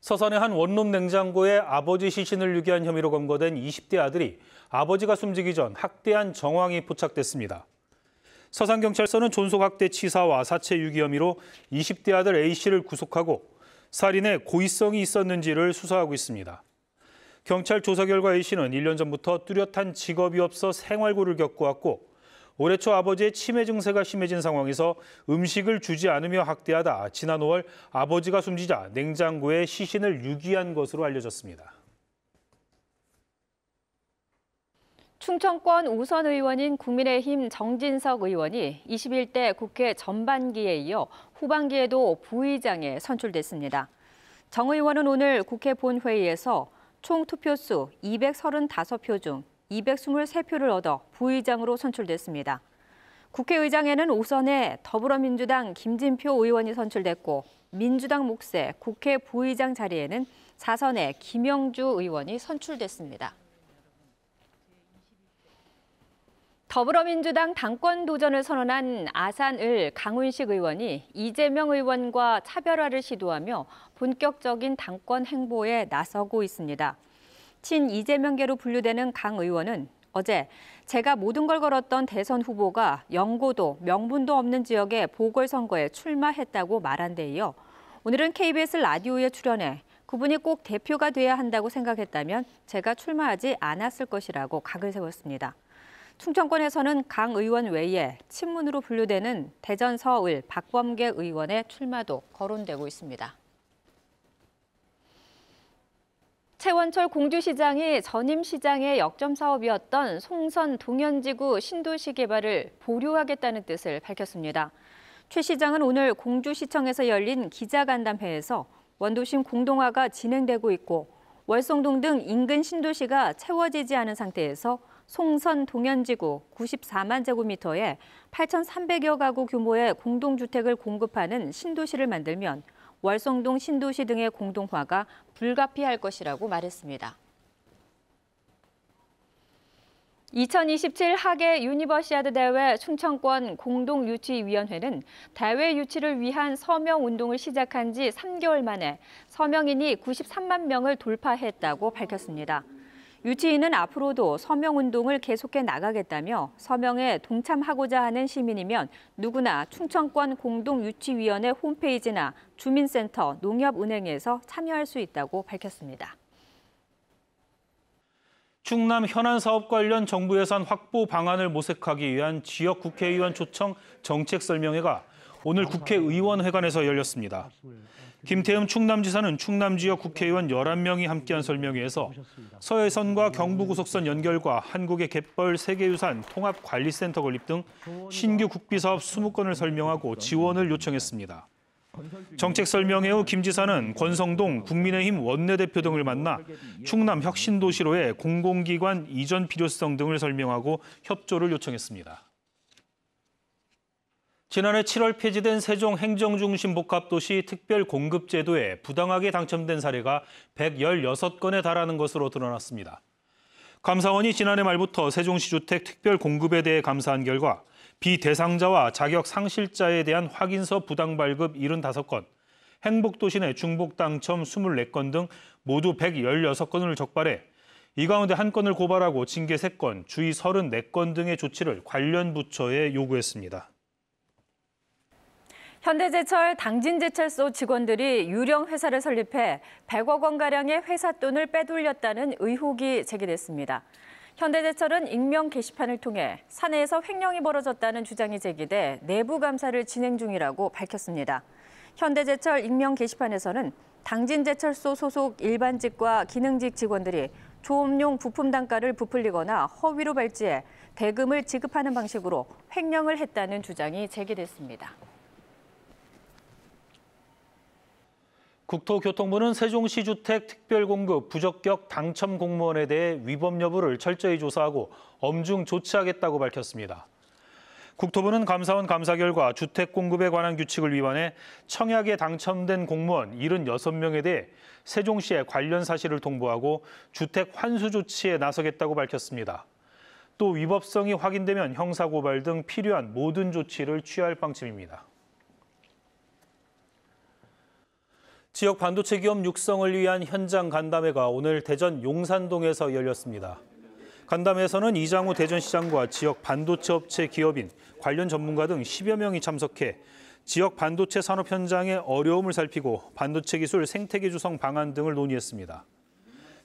서산의 한 원룸 냉장고에 아버지 시신을 유기한 혐의로 검거된 20대 아들이 아버지가 숨지기 전 학대한 정황이 포착됐습니다. 서산경찰서는 존속학대 치사와 사체 유기 혐의로 20대 아들 A씨를 구속하고 살인에 고의성이 있었는지를 수사하고 있습니다. 경찰 조사 결과 A씨는 1년 전부터 뚜렷한 직업이 없어 생활고를 겪어왔고 올해 초 아버지의 치매 증세가 심해진 상황에서 음식을 주지 않으며 학대하다 지난 5월 아버지가 숨지자 냉장고에 시신을 유기한 것으로 알려졌습니다. 충청권 우선 의원인 국민의힘 정진석 의원이 21대 국회 전반기에 이어 후반기에도 부의장에 선출됐습니다. 정 의원은 오늘 국회 본회의에서 총 투표수 235표 중 223표를 얻어 부의장으로 선출됐습니다. 국회의장에는 오선에 더불어민주당 김진표 의원이 선출됐고 민주당 몫의 국회 부의장 자리에는 4선의 김영주 의원이 선출됐습니다. 더불어민주당 당권 도전을 선언한 아산을 강훈식 의원이 이재명 의원과 차별화를 시도하며 본격적인 당권 행보에 나서고 있습니다. 친 이재명계로 분류되는 강 의원은 어제 제가 모든 걸 걸었던 대선 후보가 연고도 명분도 없는 지역의 보궐선거에 출마했다고 말한 데 이어 오늘은 KBS 라디오에 출연해 그분이 꼭 대표가 돼야 한다고 생각했다면 제가 출마하지 않았을 것이라고 각을 세웠습니다. 충청권에서는 강 의원 외에 친문으로 분류되는 대전 서울 박범계 의원의 출마도 거론되고 있습니다. 최원철 공주시장이 전임 시장의 역점 사업이었던 송선 동현지구 신도시 개발을 보류하겠다는 뜻을 밝혔습니다. 최 시장은 오늘 공주시청에서 열린 기자간담회에서 원도심 공동화가 진행되고 있고 월성동 등 인근 신도시가 채워지지 않은 상태에서 송선 동현지구 94만 제곱미터에 8,300여 가구 규모의 공동주택을 공급하는 신도시를 만들면 월성동 신도시 등의 공동화가 불가피할 것이라고 말했습니다. 2027 하계 유니버시아드 대회 충청권 공동유치위원회는 대회 유치를 위한 서명운동을 시작한 지 3개월 만에 서명인이 93만 명을 돌파했다고 밝혔습니다. 유치위는 앞으로도 서명운동을 계속해 나가겠다며 서명에 동참하고자 하는 시민이면 누구나 충청권 공동유치위원회 홈페이지나 주민센터, 농협은행에서 참여할 수 있다고 밝혔습니다. 충남 현안 사업 관련 정부 예산 확보 방안을 모색하기 위한 지역 국회의원 초청 정책 설명회가 오늘 국회의원회관에서 열렸습니다. 김태흠 충남지사는 충남 지역 국회의원 11명이 함께한 설명회에서 서해선과 경부고속선 연결과 한국의 갯벌 세계유산 통합관리센터 건립 등 신규 국비사업 20건을 설명하고 지원을 요청했습니다. 정책 설명회 후 김 지사는 권성동 국민의힘 원내대표 등을 만나 충남 혁신도시로의 공공기관 이전 필요성 등을 설명하고 협조를 요청했습니다. 지난해 7월 폐지된 세종 행정중심복합도시 특별공급제도에 부당하게 당첨된 사례가 116건에 달하는 것으로 드러났습니다. 감사원이 지난해 말부터 세종시 주택 특별공급에 대해 감사한 결과 비대상자와 자격 상실자에 대한 확인서 부당 발급 75건, 행복도시 내 중복 당첨 24건 등 모두 116건을 적발해 이 가운데 1건을 고발하고 징계 3건, 주의 34건 등의 조치를 관련 부처에 요구했습니다. 현대제철 당진제철소 직원들이 유령 회사를 설립해 100억 원가량의 회사 돈을 빼돌렸다는 의혹이 제기됐습니다. 현대제철은 익명 게시판을 통해 사내에서 횡령이 벌어졌다는 주장이 제기돼 내부 감사를 진행 중이라고 밝혔습니다. 현대제철 익명 게시판에서는 당진제철소 소속 일반직과 기능직 직원들이 조업용 부품 단가를 부풀리거나 허위로 발찌해 대금을 지급하는 방식으로 횡령을 했다는 주장이 제기됐습니다. 국토교통부는 세종시 주택 특별공급 부적격 당첨 공무원에 대해 위법 여부를 철저히 조사하고 엄중 조치하겠다고 밝혔습니다. 국토부는 감사원 감사 결과 주택 공급에 관한 규칙을 위반해 청약에 당첨된 공무원 76명에 대해 세종시에 관련 사실을 통보하고 주택 환수 조치에 나서겠다고 밝혔습니다. 또 위법성이 확인되면 형사고발 등 필요한 모든 조치를 취할 방침입니다. 지역 반도체 기업 육성을 위한 현장 간담회가 오늘 대전 용산동에서 열렸습니다. 간담회에서는 이장우 대전시장과 지역 반도체 업체 기업인, 관련 전문가 등 10여 명이 참석해 지역 반도체 산업 현장의 어려움을 살피고 반도체 기술 생태계 조성 방안 등을 논의했습니다.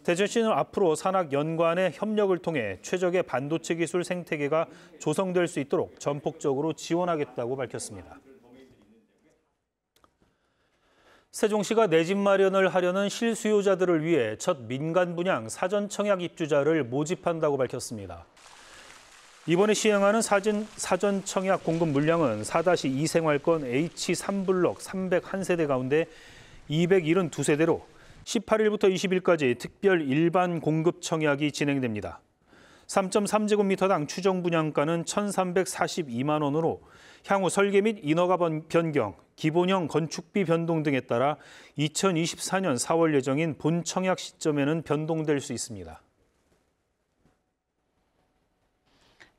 대전시는 앞으로 산학 연관의 협력을 통해 최적의 반도체 기술 생태계가 조성될 수 있도록 전폭적으로 지원하겠다고 밝혔습니다. 세종시가 내 집 마련을 하려는 실수요자들을 위해 첫 민간 분양 사전 청약 입주자를 모집한다고 밝혔습니다. 이번에 시행하는 사전 청약 공급 물량은 4-2 생활권 H3블록 301세대 가운데 272세대로 18일부터 20일까지 특별 일반 공급 청약이 진행됩니다. 3.3제곱미터당 추정 분양가는 1,342만 원으로 향후 설계 및 인허가 변경, 기본형 건축비 변동 등에 따라 2024년 4월 예정인 본 청약 시점에는 변동될 수 있습니다.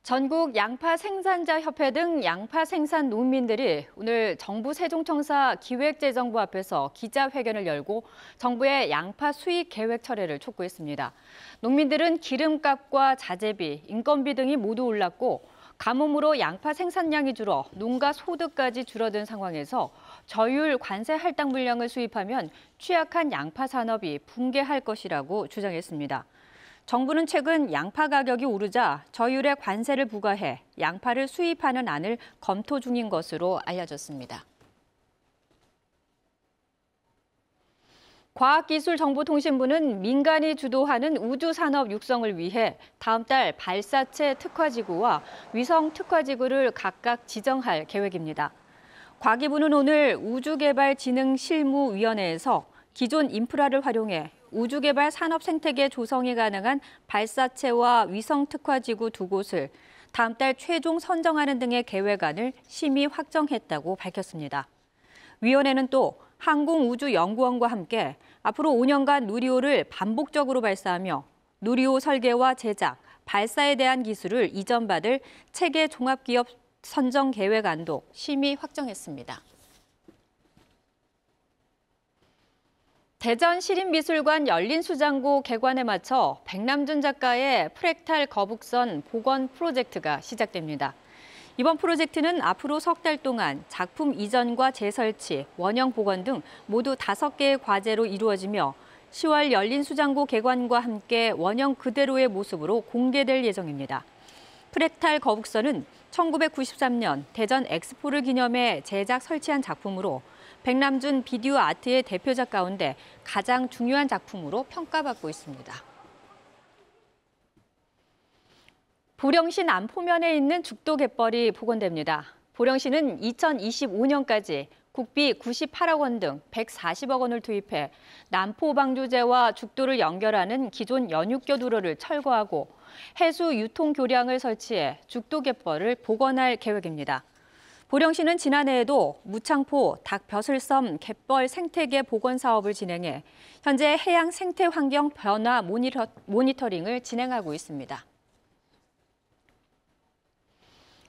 전국 양파 생산자 협회 등 양파 생산 농민들이 오늘 정부 세종청사 기획재정부 앞에서 기자회견을 열고 정부의 양파 수익 계획 철회를 촉구했습니다. 농민들은 기름값과 자재비, 인건비 등이 모두 올랐고 가뭄으로 양파 생산량이 줄어 농가 소득까지 줄어든 상황에서 저율 관세 할당 물량을 수입하면 취약한 양파 산업이 붕괴할 것이라고 주장했습니다. 정부는 최근 양파 가격이 오르자 저율의 관세를 부과해 양파를 수입하는 안을 검토 중인 것으로 알려졌습니다. 과학기술정보통신부는 민간이 주도하는 우주산업 육성을 위해 다음 달 발사체 특화지구와 위성 특화지구를 각각 지정할 계획입니다. 과기부는 오늘 우주개발진흥실무위원회에서 기존 인프라를 활용해 우주개발 산업 생태계 조성이 가능한 발사체와 위성 특화지구 2곳을 다음 달 최종 선정하는 등의 계획안을 심의 확정했다고 밝혔습니다. 위원회는 또 항공우주연구원과 함께 앞으로 5년간 누리호를 반복적으로 발사하며 누리호 설계와 제작, 발사에 대한 기술을 이전받을 체계 종합기업 선정 계획안도 심의 확정했습니다. 대전 시립미술관 열린수장고 개관에 맞춰 백남준 작가의 프랙탈 거북선 복원 프로젝트가 시작됩니다. 이번 프로젝트는 앞으로 석 달 동안 작품 이전과 재설치, 원형 복원 등 모두 5개의 과제로 이루어지며 10월 열린수장고 개관과 함께 원형 그대로의 모습으로 공개될 예정입니다. 프랙탈 거북선은 1993년 대전 엑스포를 기념해 제작 설치한 작품으로 백남준 비디오 아트의 대표작 가운데 가장 중요한 작품으로 평가받고 있습니다. 보령시 남포면에 있는 죽도 갯벌이 복원됩니다. 보령시는 2025년까지 국비 98억 원 등 140억 원을 투입해 남포방주제와 죽도를 연결하는 기존 연육교 도로를 철거하고 해수 유통 교량을 설치해 죽도 갯벌을 복원할 계획입니다. 보령시는 지난해에도 무창포 닭벼슬섬 갯벌 생태계 복원 사업을 진행해 현재 해양 생태 환경 변화 모니터링을 진행하고 있습니다.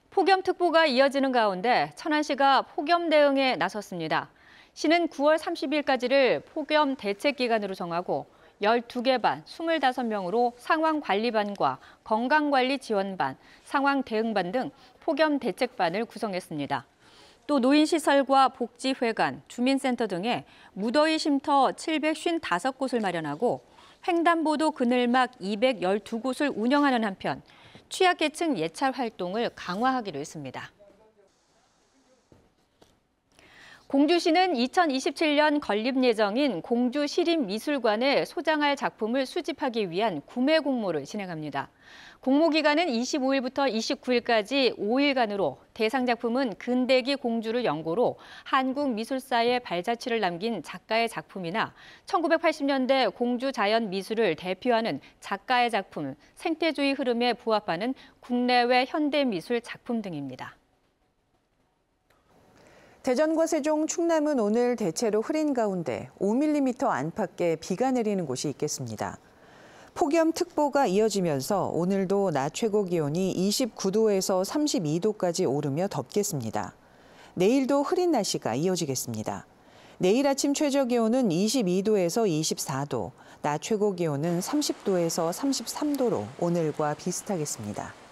폭염특보가 이어지는 가운데 천안시가 폭염 대응에 나섰습니다. 시는 9월 30일까지를 폭염 대책 기간으로 정하고 12개 반 25명으로 상황관리반과 건강관리 지원반, 상황대응반 등 폭염 대책반을 구성했습니다. 또 노인시설과 복지회관, 주민센터 등에 무더위 쉼터 755곳을 마련하고 횡단보도 그늘막 212곳을 운영하는 한편 취약계층 예찰 활동을 강화하기로 했습니다. 공주시는 2027년 건립 예정인 공주시립미술관에 소장할 작품을 수집하기 위한 구매 공모를 진행합니다. 공모 기간은 25일부터 29일까지 5일간으로 대상 작품은 근대기 공주를 연고로 한국 미술사의 발자취를 남긴 작가의 작품이나 1980년대 공주 자연 미술을 대표하는 작가의 작품, 생태주의 흐름에 부합하는 국내외 현대미술 작품 등입니다. 대전과 세종, 충남은 오늘 대체로 흐린 가운데 5mm 안팎의 비가 내리는 곳이 있겠습니다. 폭염특보가 이어지면서 오늘도 낮 최고 기온이 29도에서 32도까지 오르며 덥겠습니다. 내일도 흐린 날씨가 이어지겠습니다. 내일 아침 최저 기온은 22도에서 24도, 낮 최고 기온은 30도에서 33도로 오늘과 비슷하겠습니다.